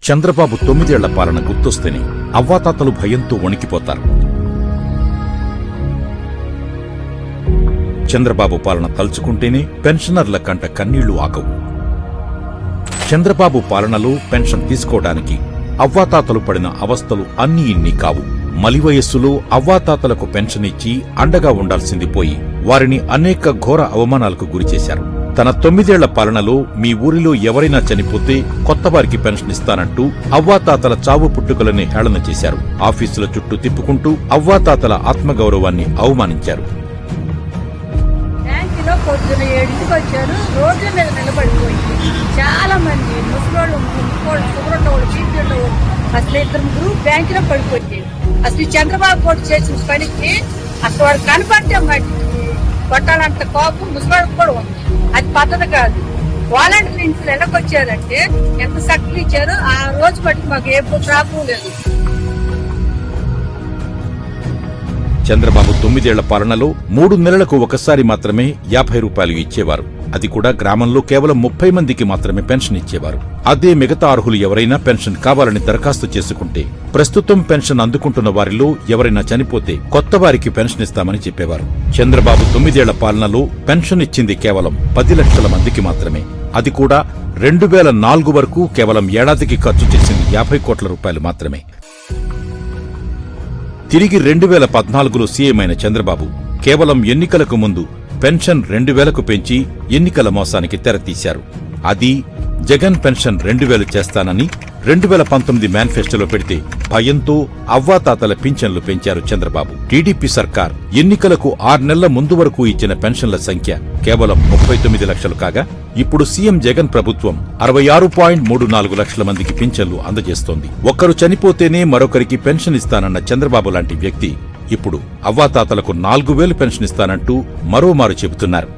చంద్రబాబు 9 ఏళ్ల పాలన గుర్తొస్తేనే అవ్వాతాతలు భయంతో వణికిపోతారు. చంద్రబాబు పాలన తలుచుకుంటేనే పెన్షనర్ల కంట కన్నీళ్లు ఆగవు. చంద్రబాబు పాలనలో పెన్షన్ తీసుకోవడానికి అవ్వాతాతలు పడిన అవస్థలు అన్నీ ఇన్ని కావు. మలివయస్సులో అవ్వాతాతలకు పెన్షన్ ఇచ్చి అండగా ఉండాల్సింది పోయి వారిని అనేక ఘోర అవమానాలకు గురిచేశారు. తన 9 ఏళ్ల పాలనలో మీ ఊరిలో ఎవరైనా చనిపోతే కొత్తవారికి పెన్షన్ ఇస్తానంటూ అవ్వాతాతల చావు పుట్టుకలని హేళన చేశారు. ఆఫీసుల చుట్టూ తిప్పుకుంటూ అవ్వాతాతల ఆత్మగౌరవాన్ని అవమానించారు. బ్యాంకులో పొద్దున 7కి వచ్చారు. రోడ్ల మీద నిలబడిపోయింది. చాలా మంది ముసలోళ్ళు, సుబ్రన్నోళ్ళు, బీపీళ్ళు అసలు 2 బ్యాంకులో పడిపోయింది. అసలు చంద్రబాబు పోటీ చేసిన పనికి అసలు వాడు కనపడితే మట్టి కొట్టాలంత కోపం ముసలోళ్ళకి కూడా ఉంది. అది పద్ధతి కాదు. వాలంటీర్ ఇంట్లో ఎలాగొచ్చారంటే ఎంత సక్తులు ఇచ్చారో ఆ రోజు బట్టి మాకు ఏ ప్రాబ్లం లేదు. చంద్రబాబు 9 ఏళ్ల పాలనలో 3 నెలలకు ఒకసారి మాత్రమే 50 రూపాయలు ఇచ్చేవారు. అది కూడా గ్రామంలో కేవలం 30 మందికి మాత్రమే పెన్షన్ ఇచ్చేవారు. అదే మిగతా అర్హులు ఎవరైనా పెన్షన్ కావాలని దరఖాస్తు చేసుకుంటే ప్రస్తుతం పెన్షన్ అందుకుంటున్న వారిలో ఎవరైనా చనిపోతే కొత్త వారికి పెన్షన్ ఇస్తామని చెప్పేవారు. చంద్రబాబు 9 ఏళ్ల పాలనలో పెన్షన్ ఇచ్చింది కేవలం 10 లక్షల మందికి మాత్రమే. అది కూడా 2004 వరకు కేవలం ఏడాదికి ఖర్చు చేసింది 50 కోట్ల రూపాయలు మాత్రమే. తిరిగి 2014లో సీఎం అయిన చంద్రబాబు కేవలం ఎన్నికలకు ముందు పెన్షన్ 2000కు పెంచి ఎన్నికల మోసానికి తెరతీశారు. అది జగన్ పెన్షన్ 2000 చేస్తానని 2019 మేనిఫెస్టోలో పెడితే భయంతో అవ్వాతాతల పింఛన్లు పెంచారు చంద్రబాబు. టీడీపీ సర్కార్ ఎన్నికలకు 6 నెలల ముందు వరకు ఇచ్చిన పెన్షన్ల సంఖ్య కేవలం 39 లక్షలు కాగా ఇప్పుడు సీఎం జగన్ ప్రభుత్వం 66.34 లక్షల మందికి పింఛన్లు అందజేస్తోంది. ఒక్కరు చనిపోతేనే మరొకరికి పెన్షన్ ఇస్తానన్న చంద్రబాబు లాంటి వ్యక్తి ఇప్పుడు అవ్వాతాతలకు 4000 పెన్షన్ ఇస్తానంటూ మరోమారు చెబుతున్నారు.